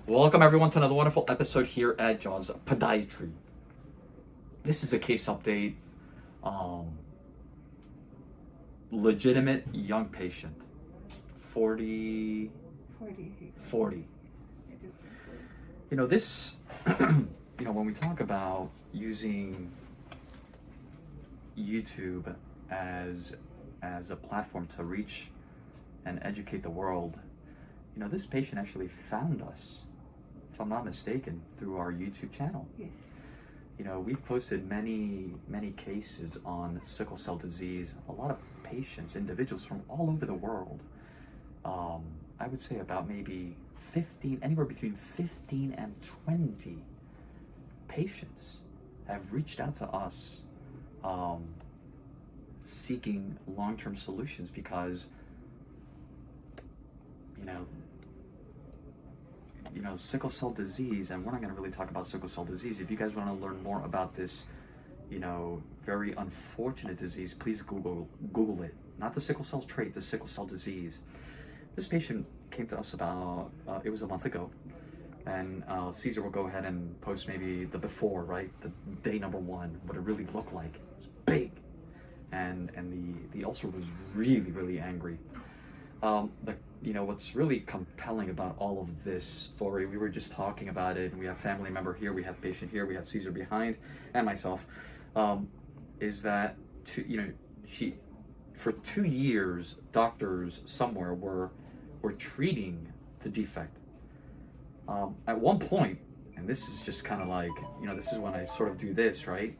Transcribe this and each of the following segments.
Welcome everyone to another wonderful episode here at Jaws Podiatry. This is a case update. Legitimate young patient, 40. You know, this, when we talk about using YouTube as a platform to reach and educate the world, this patient actually found us, if I'm not mistaken, through our YouTube channel. Yes. We've posted many cases on sickle cell disease, a lot of patients, individuals from all over the world. I would say about maybe 15, anywhere between 15 and 20 patients have reached out to us seeking long-term solutions because, sickle cell disease, and we're not going to really talk about sickle cell disease. If you guys want to learn more about this, very unfortunate disease, please Google it. Not the sickle cell trait, the sickle cell disease. This patient came to us about, it was a month ago, and Caesar will go ahead and post maybe the before, right? The day number one, what it really looked like. It was big. And the ulcer was really angry. What's really compelling about all of this story, we were just talking about it, and we have family member here, we have patient here, we have Caesar behind, and myself, is that, for 2 years, doctors somewhere were treating the defect. At one point, and this is just kind of like, this is when I sort of do this, right?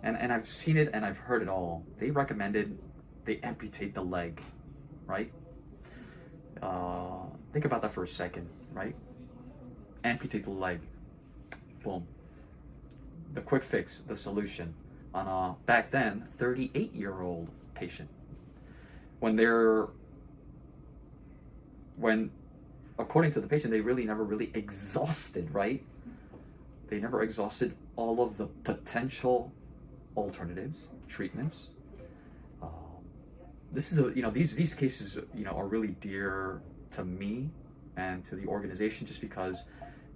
And I've seen it and I've heard it all. They recommended they amputate the leg, right? Think about that for a second, right? Amputate the leg. Boom. The quick fix, the solution on a, back then, 38-year-old patient. When according to the patient, they never really exhausted, right? They never exhausted all of the potential alternatives, treatments. This is these cases are really dear to me and to the organization, just because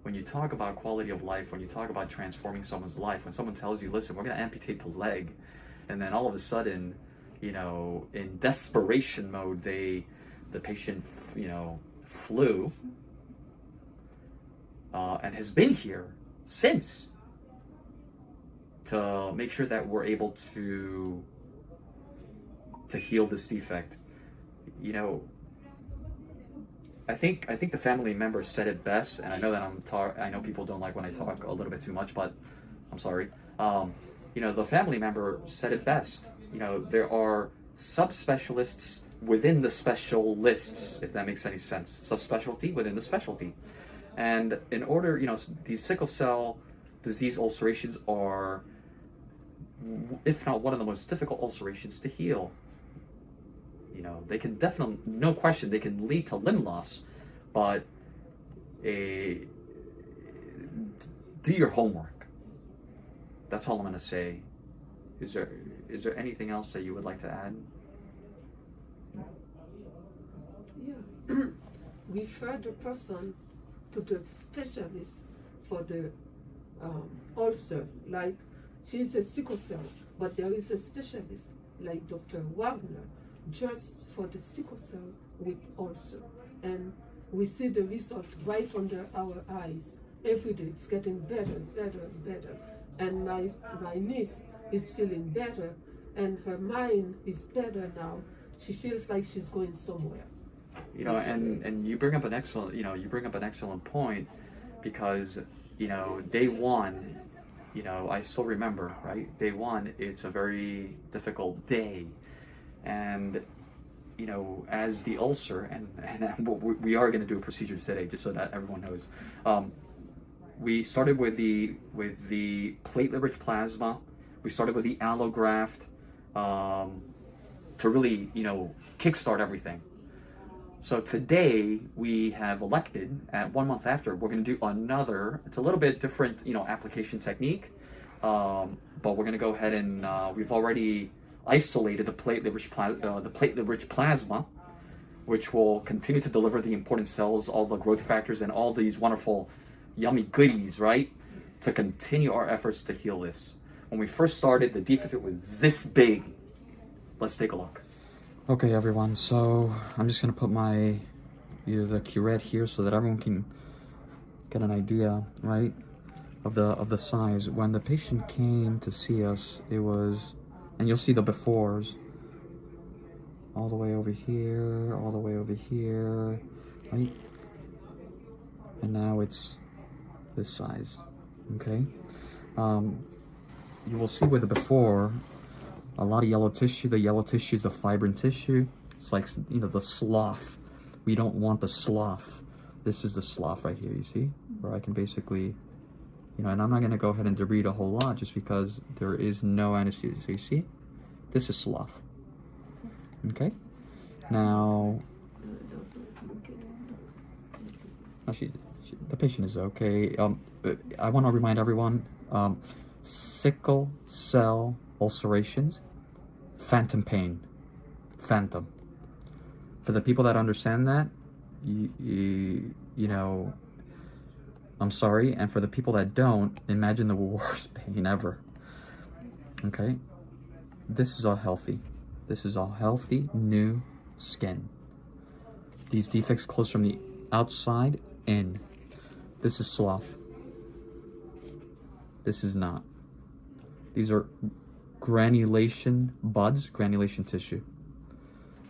when you talk about quality of life, when you talk about transforming someone's life, when someone tells you, listen, we're going to amputate the leg, and then all of a sudden, in desperation mode, the patient flew and has been here since to make sure that we're able to heal this defect. I think the family member said it best, and I know that I know people don't like when I talk a little bit too much, but I'm sorry. The family member said it best. There are subspecialists within the specialists, if that makes any sense. Subspecialty within the specialty. And in order, these sickle cell disease ulcerations are, if not one of the most difficult ulcerations to heal. They can definitely, no question, they can lead to limb loss, but do your homework. That's all I'm going to say. Is there anything else that you would like to add? Yeah. Refer the person to the specialist for the ulcer. Like, she's a sickle cell, but there is a specialist like Dr. Wagner just for the sickle cell with ulcer. And we see the result right under our eyes. Every day it's getting better. And my niece is feeling better, and her mind is better now. She feels like she's going somewhere. And you bring up an excellent point, because day one, I still remember, right? Day one, it's a very difficult day, and as the ulcer, and we are going to do a procedure today, just so that everyone knows. We started with the platelet-rich plasma. We started with the allograft to really kickstart everything. So today we have elected, at 1 month after, we're going to do another. It's a little bit different, application technique, but we're going to go ahead and we've already isolated the platelet-rich plasma, which will continue to deliver the important cells, all the growth factors, and all these wonderful, yummy goodies, right? To continue our efforts to heal this. When we first started, the defect was this big. Let's take a look. Okay, everyone, so I'm just gonna put my the curette here so that everyone can get an idea, right, of the size. When the patient came to see us, it was, and you'll see the befores, all the way over here, all the way over here, right? And now it's this size, okay? You will see with the before, a lot of yellow tissue. The yellow tissue is the fibrin tissue. It's like, you know, the slough. We don't want the slough. This is the slough right here, you see? Where I can basically, you know, and I'm not gonna go ahead and debride a whole lot just because there is no anesthesia. So you see? This is slough. Okay? Now, the patient is okay. I want to remind everyone, sickle cell ulcerations, phantom pain, phantom. For the people that understand that, you know, I'm sorry. And for the people that don't, imagine the worst pain ever. Okay? This is all healthy. This is all healthy, new skin. These defects close from the outside in. This is slough. This is not. These are granulation buds, granulation tissue.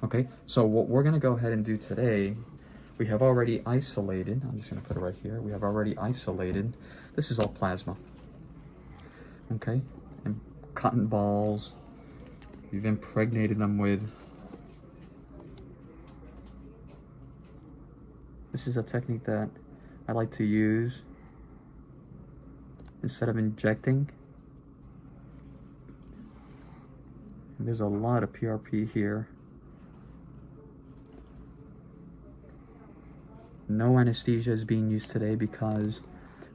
Okay, so what we're gonna go ahead and do today, we have already isolated, I'm just gonna put it right here, we have already isolated, this is all plasma. Okay, and cotton balls, we've impregnated them with, this is a technique that I like to use instead of injecting. And there's a lot of PRP here. No anesthesia is being used today because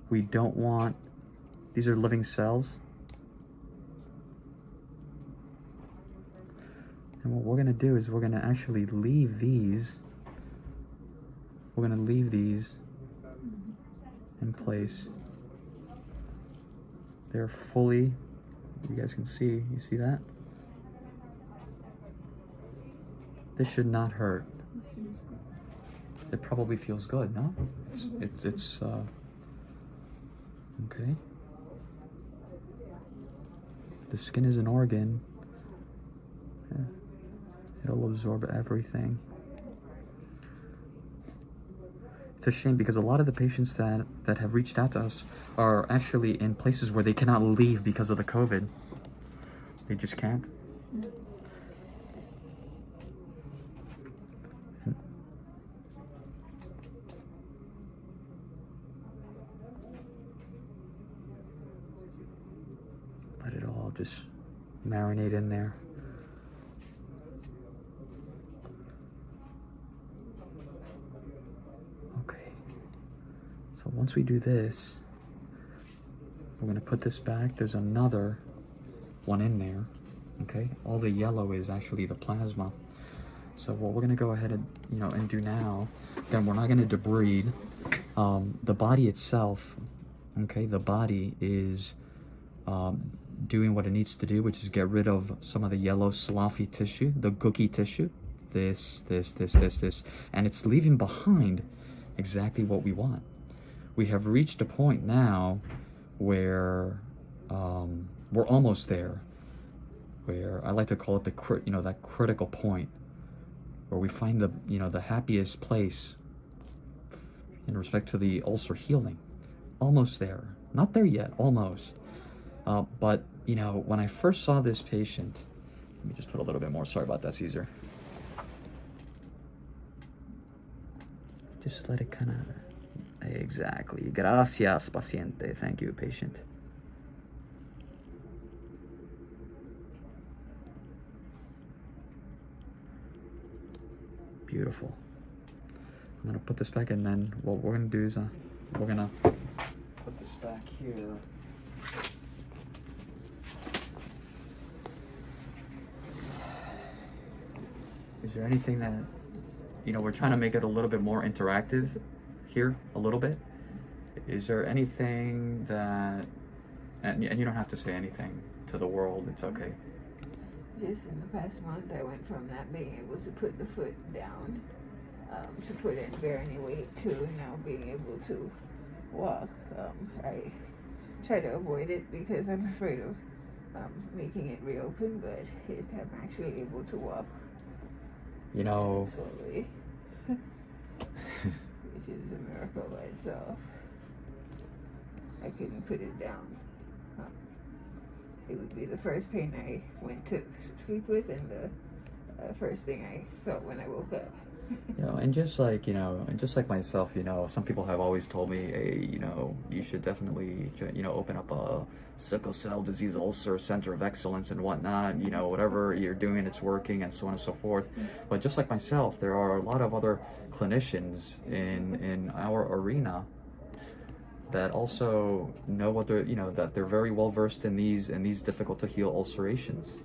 we don't want, these are living cells. And what we're gonna do is we're gonna actually leave these, we're gonna leave these in place. They're fully, you guys can see, you see that? This should not hurt. It probably feels good, no? It's okay. The skin is an organ. Yeah. It'll absorb everything. It's a shame because a lot of the patients that have reached out to us are actually in places where they cannot leave because of the COVID. They just can't. Let it all just marinate in there. Okay. So once we do this, we're gonna put this back. There's another one in there. Okay. All the yellow is actually the plasma. So what we're gonna go ahead and and do now, again, we're not gonna debride. The body itself, okay, the body is doing what it needs to do, which is get rid of some of the yellow sloughy tissue, the gooky tissue, this, and it's leaving behind exactly what we want. We have reached a point now where we're almost there, where I like to call it that critical point, where we find the happiest place in respect to the ulcer healing. Almost there, not there yet, almost. But when I first saw this patient, let me just put a little bit more. Sorry about that, Caesar. Just let it kind of, exactly. Gracias, paciente. Thank you, patient. Beautiful. I'm gonna put this back, and then what we're gonna do is we're gonna put this back here. Is there anything that we're trying to make it a little bit more interactive here, a little bit. Is there anything that, and you don't have to say anything to the world, it's okay. Just in the past month, I went from not being able to put the foot down to put it bear any weight to now being able to walk. I try to avoid it because I'm afraid of making it reopen, but I'm actually able to walk slowly, which is a miracle by itself. I couldn't put it down. It would be the first pain I went to sleep with and the first thing I felt when I woke up. And just like myself, some people have always told me, hey, you should definitely, open up a sickle cell disease ulcer center of excellence and whatnot, whatever you're doing, it's working, and so on and so forth. But just like myself, there are a lot of other clinicians in our arena that also know what they're, that they're very well versed in these difficult to heal ulcerations.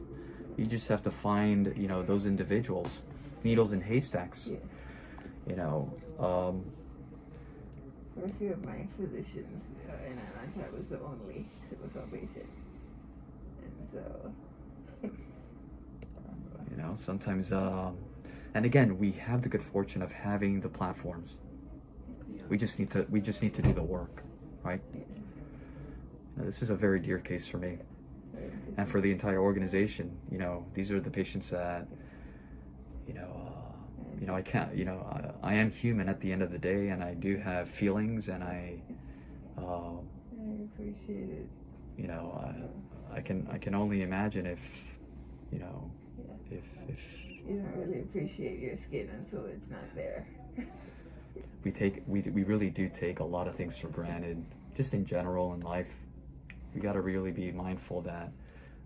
You just have to find, those individuals, needles in haystacks. Yeah. A few of my physicians in Atlanta, I was the only sickle cell patient, and so sometimes, and again, we have the good fortune of having the platforms. We just need to do the work, right? Now, this is a very dear case for me, and for the entire organization. These are the patients that, I can't, I am human at the end of the day, and I do have feelings, and I appreciate it. I can only imagine if you don't really appreciate your skin until it's not there. we really do take a lot of things for granted, just in general in life. We got to really be mindful that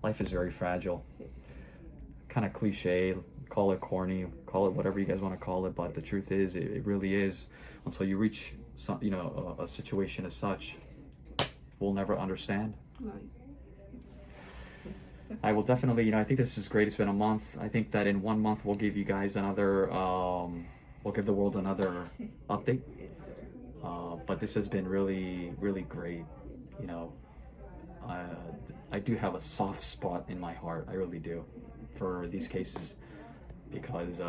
life is very fragile. Kind of cliche, call it corny, call it whatever you guys want to call it, but the truth is, it really is. Until you reach some, a situation as such, we'll never understand. Right. I will definitely, I think this is great. It's been a month. I think that in 1 month we'll give you guys another, we'll give the world another update. But this has been really, really great. I do have a soft spot in my heart. I really do for these cases because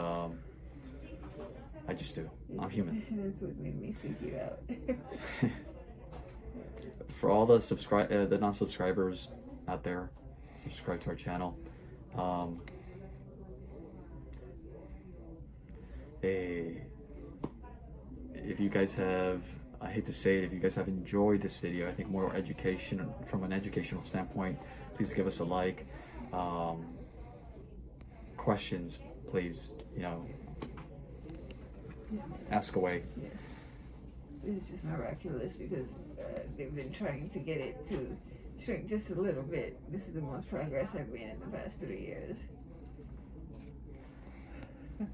I just do. I'm human. That's what made me seek you out. For all the the non-subscribers out there, subscribe to our channel. If you guys have, I hate to say it, if you guys have enjoyed this video, I think more education from an educational standpoint, please give us a like. Questions, please, ask away. Yeah. It's just miraculous because they've been trying to get it to shrink just a little bit. This is the most progress I've made in the past 3 years.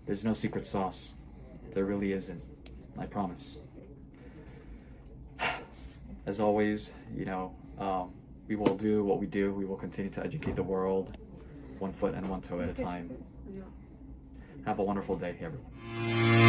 There's no secret sauce. There really isn't. I promise. As always, we will do what we do. We will continue to educate the world, 1 foot and 1 toe at a time. Yeah. Have a wonderful day, everyone.